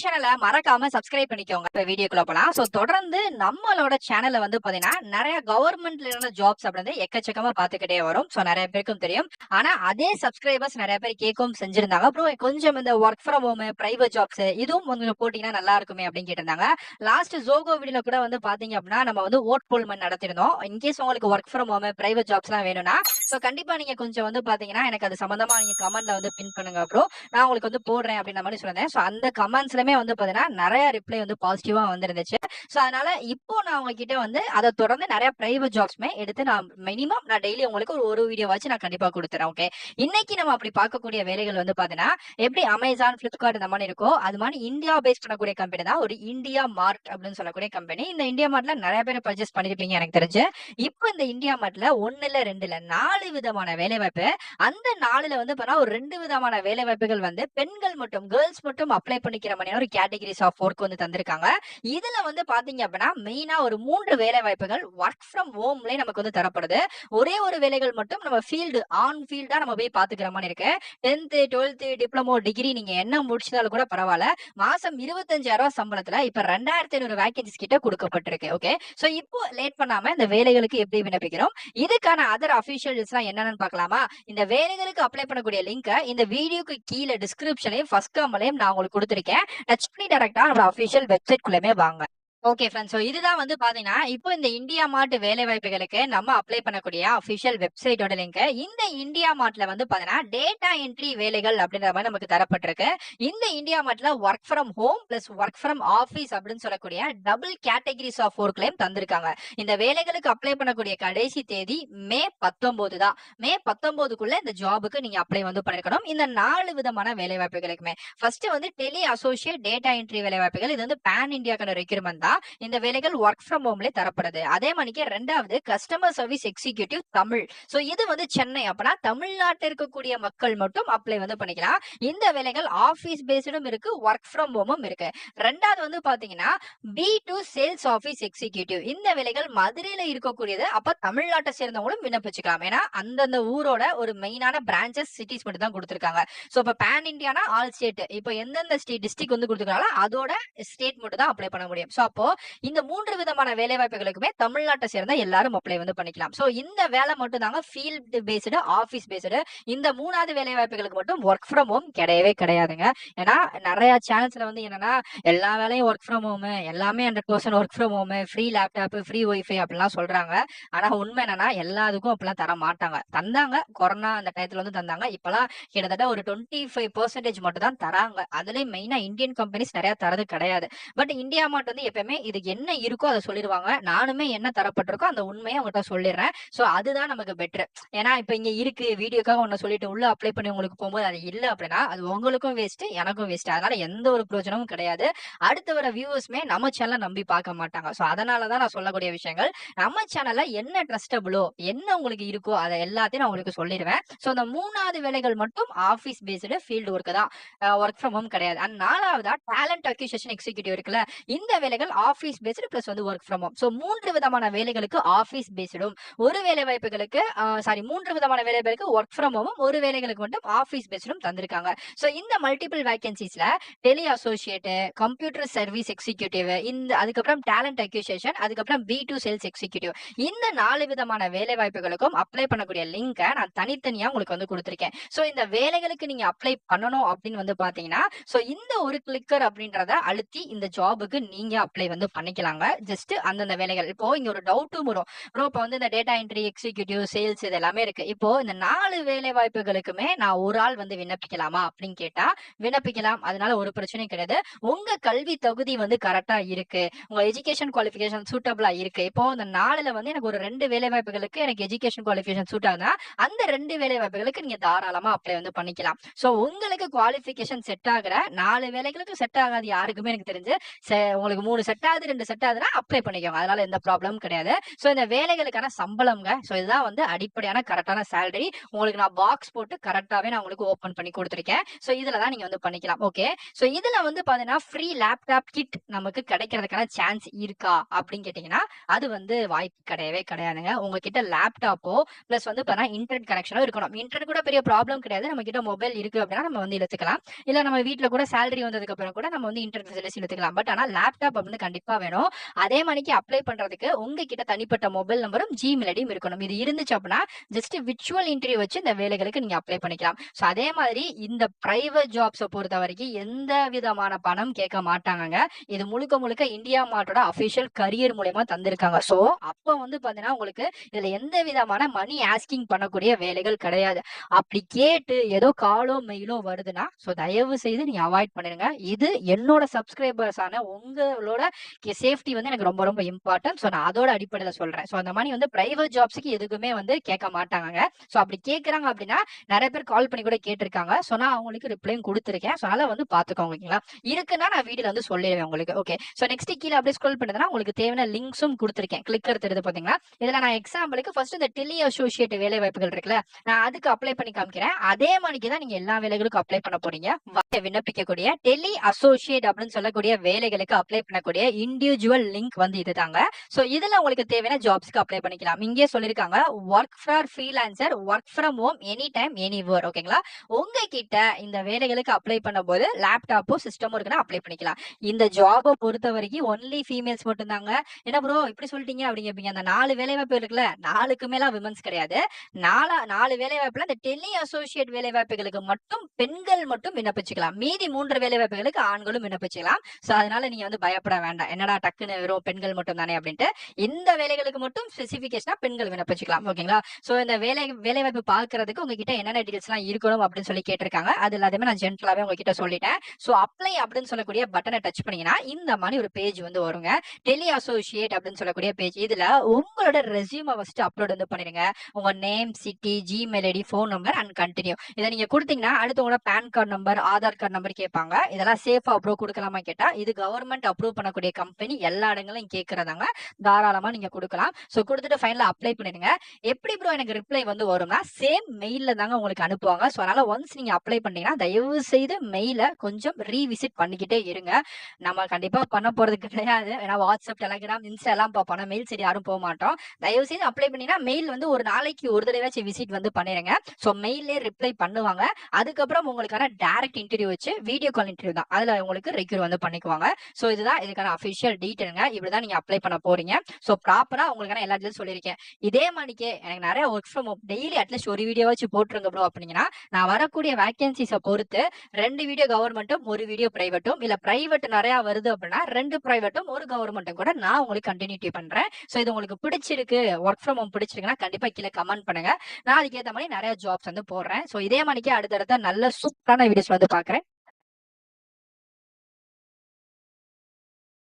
சேனலை மறக்காம சப்ஸ்கிரைப் பண்ணிக்கோங்க. இப்ப வீடியோக்குள்ள போலாம். சோ தொடர்ந்து நம்மளோட சேனல்ல வந்து பாத்தீங்கன்னா நிறைய கவர்மெண்ட்ல இருந்த ஜாப்ஸ் அப்படின்றது எக்கச்சக்கமா பாத்துக்கிட்டே வரும். சோ நிறைய பேருக்கும் தெரியும். ஆனா அதே சப்ஸ்கிரைபர்ஸ் நிறைய பேர் கேட்கவும் செஞ்சிருந்தாங்க. அப்புறம் கொஞ்சம் இந்த work from home, private jobs இதுவும் கொஞ்சம் போட்டீங்கன்னா நல்லா இருக்குமே அப்படின்னு கேட்டிருந்தாங்க. லாஸ்ட் ஜோகோ வீடியோல கூட வந்து பாத்தீங்க அப்படின்னா நம்ம வந்து ஓட் போல்மன் நடத்திருந்தோம். இன்கேஸ் உங்களுக்கு work from home, private jobs எல்லாம் வேணும்னா சோ கண்டிப்பா நீங்க கொஞ்சம் வந்து பாத்தீங்கன்னா எனக்கு அது சம்பந்தமா நீங்க கமெண்ட்ல வந்து பின் பண்ணுங்க. அப்புறம் நான் உங்களுக்கு வந்து போடுறேன் அப்படின்ற மாதிரி சொல்லிருந்தேன். சோ அந்த கமெண்ட்ஸ்லயுமே வந்து பாத்தீங்கன்னா நிறைய ரிப்ளை வந்து பாசிட்டிவா வந்துருந்துச்சு. சோ அதனால இப்போ நான் உங்ககிட்ட வந்து அதை தொடர்ந்து நிறைய பிரைவேட் ஜாப்ஸ்மே எடுத்து நான் டெய்லி உங்களுக்கு ஒரு வீடியோ வச்சு நான் கண்டிப்பா கொடுத்துறேன். ஓகே, இன்னைக்கு நம்ம அப்படி பார்க்கக்கூடிய வேலைகள் வந்து பாத்தீங்கன்னா எப்படி அமேசான், பிளிப்கார்ட் இந்த மாதிரி இருக்கோ அது மாதிரி இந்தியா பேஸ் பண்ணக்கூடிய கம்பெனி தான் ஒரு இந்தியா மார்ட் அப்படின்னு சொல்லக்கூடிய கம்பெனி. இந்த இந்தியா மார்ட்ல நிறைய பேர் பர்ச்சேஸ் பண்ணிருப்பீங்க எனக்கு தெரிஞ்சு. இப்போ இந்த இந்தியா மார்ட்ல ஒன்னு இல்ல ரெண்டு இல்ல 4 விதமான வேலை வாய்ப்பு. அந்த 4ல வந்து பார்த்தா ஒரு 2 விதமான வேலை வாய்ப்புகள் வந்து பெண்கள் மட்டும், கேர்ள்ஸ் மட்டும் அப்ளை பண்ணிக்கிற மாதிரியான ஒரு கேட்டகரிஸ் ஆஃப் ஒர்க் வந்து தந்திருக்காங்க. இதுல வந்து பாத்தீங்க அப்படின்னா மெயினா ஒரு 3 வேலை வாய்ப்புகள் ஒர்க் ஃப்ரம் ஹோம்லயே நமக்கு வந்து தரப்படுது. ஒரே ஒரு வேலைகள் மட்டும் நம்ம ஆன் ஃபீல்டா நம்ம போய் பாத்துக்கிற மாதிரி இருக்கு. 10th, 12th, டிப்ளமோ, டிகிரி நீங்க என்ன முடிச்சதாலும் கூட பரவாயில்ல. மாசம் 25,000 சம்பளத்துல இப்ப 2,500 வேகன்சிஸ் கிட்ட கொடுக்கப்பட்டிருக்கு. ஓகே, சோ இப்போ லேட் பண்ணாம இந்த வேலைகளுக்கு எப்படி விண்ணப்பிக்கிறோம், இதுக்கான அதர் அபிஷியல்ஸ் எல்லாம் என்னன்னு பார்க்கலாமா? இந்த வேலைகளுக்கு அப்ளை பண்ணக்கூடிய லிங்க் இந்த வீடியோக்கு கீழே டிஸ்கிரிப்ஷன்லயும் ஃபர்ஸ்ட் கமெண்ட்லயும் நான் உங்களுக்கு கொடுத்திருக்கேன். டச் பண்ணி டைரக்டா நம்ம அபிஷியல் வெப்சைட் குள்ளமே வாங்க. ஓகே ஃப்ரெண்ட்ஸ், சோ இதுதான் வந்து பாத்தீங்கன்னா இப்போ இந்த இந்தியா மார்ட் வேலை வாய்ப்புகளுக்கு நம்ம அப்ளை பண்ணக்கூடிய அபிஷியல் வெப்சைட்டோட லிங்க். இந்த இந்தியா மார்ட்ல வந்து பாத்தீங்கன்னா டேட்டா என்ட்ரி வேலைகள் அப்படின்ற மாதிரி நமக்கு தரப்பட்டிருக்கு. இந்த இந்தியா மார்ட்ல work from home plus work from office அப்படின்னு சொல்லக்கூடிய டபுள் கேட்டகரிஸ் ஆஃப் ஒர்க்லயும் தந்திருக்காங்க. இந்த வேலைகளுக்கு அப்ளை பண்ணக்கூடிய கடைசி தேதி மே 19 தான். மே 19க்குள்ள இந்த ஜாபுக்கு நீங்க அப்ளை வந்து பண்ணிருக்கணும். இந்த 4 விதமான வேலை வாய்ப்புகளுக்குமே ஃபர்ஸ்ட் வந்து டெலி அசோசியேட் டேட்டா என்ட்ரி வேலை வாய்ப்புகள். இது வந்து பேன் இந்தியாக்கான ரெக்யூர்மெண்ட் தான். இந்த வேலைகள் ஒர்க் ஃப்ரம் ஹோம்ல தரப்படுது. அதே மணிக்கு ரெண்டாவது customer service executive Tamil. So இது வந்து சென்னை, அப்பனா தமிழ்நாட்டில் இருக்கக்கூடிய மக்கள் மட்டும் அப்ளை வந்து பண்ணிக்கலாம். இந்த வேலைகள் ஆபீஸ் பேஸ்டும் இருக்கு, ஒர்க் ஃப்ரம் ஹோமும் இருக்கு. ரெண்டாவது வந்து பாத்தீங்கன்னா B2 சேல்ஸ் ஆபீஸ் எக்ஸிகியூட்டிவ். இந்த வேலைகள் மதுரையில இருக்கக்கூடியது. அப்ப தமிழ்நாட்டை சேர்ந்தவங்களும் விண்ணப்பிச்சுக்கலாம். ஏன்னா அந்தந்த ஊரோட ஒரு மெயினான பிரான்ச்சஸ் சிட்டிஸ் மட்டும் தான் கொடுத்திருக்காங்க. சோ இப்ப பேன் இந்தியானா ஆல் ஸ்டேட், இப்ப எந்தெந்த ஸ்டேட் டிஸ்ட்ரிக்ட் வந்து கொடுத்திருக்காங்களோ அதோட ஸ்டேட் மட்டும் தான் அப்ளை பண்ண முடியும். சோ அப்போ இந்த 3 விதமான வேலை வாய்ப்புகளுக்குமே தமிழ்நாட்டை சேர்ந்த எல்லாரும் அப்ளை வந்து பண்ணிக்கலாம். சோ இந்த வேலை மட்டும் தாங்க ஃபீல்ட் பேஸ்டு, ஆபீஸ் பேஸ்டு. இந்த 3வது வேலை வாய்ப்புகளுக்கு மட்டும் ஒர்க் ஃப்ரம் ஹோம் கிடையவே கிடையாதுங்க. ஏன்னா நிறைய சேனல்ஸ்ல வந்து என்னன்னா எல்லா வேலையும் ஒர்க் ஃப்ரம் ஹோம், எல்லாமே 100% work from home, free laptop, free wifi அப்படிலாம் சொல்றாங்க. ஆனா உண்மை என்னன்னா எல்லாத்துக்கும் அப்படிலாம் தர மாட்டாங்க. தந்தாங்க, கொரோனா அந்த டயத்துல வந்து தந்தாங்க. இப்பெல்லாம் கிட்டத்தட்ட ஒரு 25% மட்டும் தான் தராங்க. அதுலயும் மெயினா இந்தியன் கம்பெனிஸ் நிறைய தரது கிடையாது. பட் இந்தியா மார்ட் வந்து எப்பவுமே இதுக்கு என்ன இருக்கோ அதை சொல்லிடுவாங்க. நானுமே என்ன தரப்பட்டிருக்கோ அந்த உண்மையை உங்கள்கிட்ட சொல்லிடுறேன். சோ அதுதான் நமக்கு பெட்டர். ஏன்னா இப்ப இங்க இருக்கு வீடியோக்காக ஒன்னு சொல்லிட்டு உள்ள அப்ளை பண்ணி உங்களுக்கு போகும்போது அது இல்ல அப்படின்னா அது உங்களுக்கும் வேஸ்ட், எனக்கும் வேஸ்ட். அதனால எந்த ஒரு பிரயோஜனமும் கிடையாது. அடுத்து வர வியூவர்ஸ்மே நம்ம சேனலை நம்பி பார்க்க மாட்டாங்க. சோ அதனாலதான் நான் சொல்லக்கூடிய விஷயங்கள் நம்ம சேனல்ல என்ன ட்ரஸ்டபிளோ என்ன உங்களுக்கு இருக்கோ அதை எல்லாத்தையும் நான் உங்களுக்கு சொல்லிடுவேன். சோ அந்த 3வது வேலைகள் மட்டும் ஆபீஸ் பேஸ்டு ஃபீல்டு ஒர்க் தான், ஒர்க் ஃப்ரம் ஹோம் கிடையாது. அண்ட் 4வதா டேலண்ட் அக்விசிஷன் எக்ஸிகியூட்டிவ் இருக்குல்ல, இந்த வேலைகள் ஆபீஸ் பேஸ்டு பிளஸ் வந்து ஒர்க் ஃப்ரம் ஹோம். சோ 3 விதமான வேலைகளுக்கு ஆபீஸ் பேஸ்டும், ஒரு வேலை வாய்ப்புகளுக்கு 3 விதமான வேலைகளுக்கு ஒர்க் ஃப்ரம் ஹோமும், ஒரு வேலைகளுக்கு மட்டும் ஆபீஸ் பேஸ்டும் தந்திருக்காங்க. சோ இந்த மல்டிபிள் வேகன்சிஸ்ல டெலி அசோசியேட், கம்ப்யூட்டர் சர்வீஸ் எக்ஸிகியூட்டிவ், இந்த அதுக்கப்புறம் டேலண்ட் அக்விசிஷன், அதுக்கப்புறம் B2 சேல்ஸ் எக்ஸிகியூட்டிவ், இந்த 4 விதமான வேலை வாய்ப்புகளுக்கும் அப்ளை பண்ணக்கூடிய லிங்க நான் தனித்தனியா உங்களுக்கு வந்து கொடுத்திருக்கேன். சோ இந்த வேலைகளுக்கு நீங்க அப்ளை பண்ணணும் அப்படின்னு வந்து பாத்தீங்கன்னா சோ இந்த ஒரு கிளிக்கர் அப்படின்றத அழுத்தி இந்த ஜாபுக்கு நீங்க அப்ளை வந்து பண்ணிக்கலாங்க. ஜஸ்ட் அந்தந்த வேலைகள். இப்போ இங்க ஒரு டவுட்டும் வரும். ப்ரோ இப்போ வந்து இந்த டேட்டா என்ட்ரி, எக்ஸிகியூட்டிவ், சேல்ஸ் இது எல்லாமே இருக்கு. இப்போ இந்த 4 வேலை வாய்ப்புகளுக்குமே நான் ஒரு ஆள் வந்து விண்ணப்பிக்கலாமா அப்படின்னு கேட்டா விண்ணப்பிக்கலாம். அதனால ஒரு பிரச்சனையும் கிடையாது. உங்க கல்வி தகுதி வந்து கரெக்டா இருக்கு, உங்க எஜுகேஷன் குவாலிஃபிகேஷன் சூட்டபிளா இருக்கு. இப்போ இந்த 4ல வந்து எனக்கு ஒரு 2 வேலை வாய்ப்புகளுக்கு எனக்கு எஜுகேஷன் குவாலிஃபிகேஷன் சூட் ஆகுதுன்னா அந்த 2 வேலை வாய்ப்புகளுக்கு நீங்க தாராளமா அப்ளை வந்து பண்ணிக்கலாம். சோ உங்களுக்கு குவாலிஃபிகேஷன் செட் ஆகுற 4 வேலைகளுக்கு செட் ஆகாது யாருக்குமே எனக்கு தெரிஞ்சு உங்களுக்கு 3 செட் ஆகுது 2 செட் ஆகுதுன்னா அப்ளை பண்ணிக்கோங்க. அதனால எந்த ப்ராப்ளமும் கிடையாது. சோ இந்த வேலைகளுக்கான சம்பளம்ங்க. சோ இதுதான் வந்து அடிப்படையான கரெக்ட்டான சேலரி. உங்களுக்கு நான் பாக்ஸ் போட்டு கரெக்ட்டாவே நான் உங்களுக்கு ஓப்பன் பண்ணி குடுத்துருக்கேன். சோ இதுல தான் நீங்க வந்து பண்ணிக்கலாம். ஓகே. சோ இதுல வந்து பாத்தீங்கன்னா ஃப்ரீ லேப்டாப் கிட் நமக்கு கிடைக்கிறதுக்கான சான்ஸ் இருக்கா அப்படின்னு கேட்டீங்கன்னா, அது வந்து வாய்ப்பு கிடையவே கிடையாதுங்க. உங்ககிட்ட லேப்டாப்போ பிளஸ் வந்து பாத்தீங்கன்னா இன்டர்நெட் கனெக்ஷனும் இருக்கணும். இன்டர்நெட் கூட பெரிய ப்ராப்ளம் கிடையாது. நம்ம கிட்ட மொபைல் இருக்கு அப்படின்னா நம்ம வந்து இழுத்துக்கலாம். இல்ல நம்ம வீட்ல கூட சேலரி வந்ததுக்கு அப்புறம் கூட நம்ம வந்து இன்டர்நெட் ஃபெசிலிட்டிஸ் எடுத்துக்கலாம். பட் ஆனா லேப்டாப் அப்படின்னு கண்டிப்பா வேணும். அதே மாணிக்கு அப்ளை பண்றதுக்கு உங்ககிட்ட தனிப்பட்ட மொபைல் நம்பரும், ஜிமெயில் ஐடியும் இருக்கணும். இது இருந்துச்சு அப்படின்னா ஜஸ்ட் விர்ச்சுவல் இன்டர்வியூ வச்சு இந்த வேலைகளுக்கு நீங்க அப்ளை பண்ணிக்கலாம். சோ அதே மாதிரி இந்த பிரைவேட் ஜாப்ஸ பொறுத்தவரைக்கும் எந்த விதமான பணம் கேட்க மாட்டாங்கங்க. இது முழுக்க முழுக்க இந்தியா மார்ட்டோட அபிஷியல் கரியர் மூலியமா தந்திருக்காங்க. சோ அப்ப வந்து பாத்தீங்கன்னா உங்களுக்கு இதுல எந்த விதமான மணி ஆஸ்கிங் பண்ணக்கூடிய வேலைகள் கிடையாது. அப்படி கேட்டு ஏதோ காலோ மெயிலோ வருதுன்னா சோ தயவு செய்து நீங்க அவாய்ட் பண்ணிடுங்க. இது என்னோட சப்ஸ்கிரைபர்ஸான உங்களோட சேஃப்டி வந்து எனக்கு ரொம்ப ரொம்ப இம்பார்ட்டன்ட். சோ நான் அதோட அடிப்படையில சொல்றேன். சோ அந்த மாதிரி வந்து பிரைவேட் ஜாப்ஸ்க்கு எதுக்குமே வந்து கேட்க மாட்டாங்க. சோ அப்படி கேக்குறாங்க அப்படின்னா நிறைய பேர் கால் பண்ணி கூட கேட்டிருக்காங்க. சோ நான் அவங்களுக்கு ரிப்ளையும் கொடுத்திருக்கேன். சோ அதனால வந்து பாத்துக்கோங்க. ஓகேங்களா? இருக்குன்னா நான் வீடியோல வந்து சொல்லிடுவேன் உங்களுக்கு. ஓகே. சோ நெக்ஸ்ட் கீழ அப்படியே ஸ்க்ரோல் பண்ணதுனா உங்களுக்கு தேவையான லிங்க்ஸும் கொடுத்திருக்கேன். கிளிக்கர் தெரியுது பாத்தீங்களா? இதுல நான் எக்ஸாம்பிளுக்கு ஃபர்ஸ்ட் இந்த டெலி அசோசியேட் வேலை வாய்ப்புகள் இருக்குல்ல, நான் அதுக்கு அப்ளை பண்ணி காமிக்கிறேன். அதே மாதிரிக்கு தான் நீங்க எல்லா வேலைகளுக்கும் அப்ளை பண்ண போறீங்க. விண்ணப்பிக்கக்கூடிய டெலி அசோசியேட் அப்படின்னு சொல்லக்கூடிய வேலைகளுக்கு அப்ளை பண்ணக்கூடிய இண்டிவிஜுவல் லிங்க் வந்து இதுதாங்க. சோ இதுல உங்களுக்கு தேவையான ஜாப்ஸ்க்கு அப்ளை பண்ணிக்கலாம். இங்கே சொல்லிருக்காங்க work for freelancer, work from home, any time anywhere. ஓகேங்களா? உங்ககிட்ட இந்த வேலைகளுக்கு அப்ளை பண்ணும்போது லேப்டாப்போ சிஸ்டமோ இருக்குன்னா அப்ளை பண்ணிக்கலாம். இந்த ஜாபை பொறுத்த வரைக்கும் ஒன்லி ஃபீமேல்ஸ் மட்டும் தாங்க. என்ன ப்ரோ இப்படி சொல்லிட்டீங்க அப்படின்னு கேட்பீங்க. அந்த 4 வேலை வாய்ப்பு இருக்குல்ல, 4க்கு மேல விமன்ஸ் கிடையாது. 4 வேலை வாய்ப்புல இந்த டெலி அசோசியேட் வேலை வாய்ப்புகளுக்கு மட்டும் பெண்கள் மட்டும் விண்ணப்பிச்சுக்கலாம். மீதி 3 வேலை வாய்ப்புகளுக்கு ஆண்களும் விண்ணப்பிச்சுக்கலாம். சோ அதனால நீங்க வந்து பயப்பட வேண்டாம். என்னடா டக்குன்னு வெறும் பெண்கள் மட்டும் தானே அப்படின்ட்டு. இந்த வேலைகளுக்கு மட்டும் ஸ்பெசிபிகேஷனா பெண்கள் விண்ணப்பிச்சுக்கலாம். ஓகேங்களா? சோ இந்த வேலை வாய்ப்பு பாக்குறதுக்கு உங்ககிட்ட என்னென்ன டீடைல்ஸ் எல்லாம் இருக்கணும் அப்படின்னு சொல்லி கேட்டிருக்காங்க. அது எல்லாத்தையுமே நான் ஜென்ரலாவே உங்ககிட்ட சொல்லிட்டேன். சோ அப்ளை அப்படின்னு சொல்லக்கூடிய பட்டனை டச் பண்ணீங்கன்னா இந்த மாதிரி ஒரு பேஜ் வந்து வருங்க. டெலி அசோசியேட் அப்படின்னு சொல்லக்கூடிய பேஜ். இதுல உங்களோட ரெஸ்யூமை ஃபர்ஸ்ட் அப்லோட் வந்து பண்ணிடுங்க. உங்க name, city, Gmail ID, phone number and continue. இதை நீங்க கொடுத்தீங்கன்னா அடுத்து உங்களோட PAN card number, Aadhaar card number கேட்பாங்க. இதெல்லாம் சேஃபா அப்ரூவ் கொடுக்கலாமா கேட்டா இது கவர்மெண்ட் அப்ரூவ் பண்ணக்கூடிய கம்பெனி எல்லா இடங்களும் கேட்கறதாங்க. தாராளமா நீங்க கொடுக்கலாம். சோ கொடுத்துட்டு ஃபைனலா அப்ளை பண்ணிடுங்க. எப்படி ப்ரோ எனக்கு ரிப்ளை வந்து வரும்னா சேம் மெயில்ல தாங்க உங்களுக்கு அனுப்புவாங்க. சோ அதனால ஒன்ஸ் நீங்க அப்ளை பண்ணீங்கன்னா தயவு செய்து மெயில கொஞ்சம் ரீவிசிட் பண்ணிக்கிட்டே இருங்க. நம்ம கண்டிப்பா பண்ண போறது கிடையாது. ஏன்னா வாட்ஸ்அப், டெலிகிராம், இன்ஸ்டா எல்லாம் பார்ப்போம். மெயில் சரி யாரும் போக மாட்டோம். தயவு செய்து அப்ளை பண்ணீங்கன்னா மெயில் வந்து ஒரு நாளைக்கு ஒரு தடவையாச்சும் விசிட் வந்து பண்ணிருங்க. சோ மெயிலே ரிப்ளை பண்ணுவாங்க. அதுக்கப்புறம் உங்களுக்கான டைரக்ட் இன்டர்வியூ வச்சு வீடியோ கால் இன்டர்வியூ தான். அதுல உங்களுக்கு ரெக்யூர் வந்து பண்ணிக்குவாங்க. சோ இதுதான் இதுக்கான அபிஷியல் டீடைல்ங்க. இப்படிதான் நீங்க அப்ளை பண்ண போறீங்க. சோ ப்ராப்பரா உங்களுக்கான எல்லா டீடைல்ஸ் சொல்லியிருக்கேன். இதே மாதிரிக்கே எனக்கு நிறைய work from home daily at least ஒரு வீடியோ வச்சு போட்டுருங்க ப்ரோ அப்படிங்கன்னா நான் வரக்கூடிய வேகன்சிஸை பொறுத்து 2 வீடியோ கவர்மெண்ட்டும் 1 வீடியோ பிரைவேட்டும், இல்ல பிரைவேட் நிறைய வருது அப்படின்னா 2 பிரைவேட்டும் 1 கவர்மெண்ட்டும் கூட நான் உங்களுக்கு கண்டினியூட்டி பண்றேன். சோ இது உங்களுக்கு பிடிச்சிருக்கு, ஒர்க் ஃப்ரம் ஹோம் பிடிச்சிருக்குன்னா கண்டிப்பா கீழே கமெண்ட் பண்ணுங்க. நான் அதுக்கேற்ற மாதிரி நிறைய ஜாப்ஸ் வந்து போடுறேன். சோ இதே மாதிரிக்கே அடுத்தடுத்த நல்ல சூப்பரான வீடியோஸ் வந்து பார்க்கலாம்.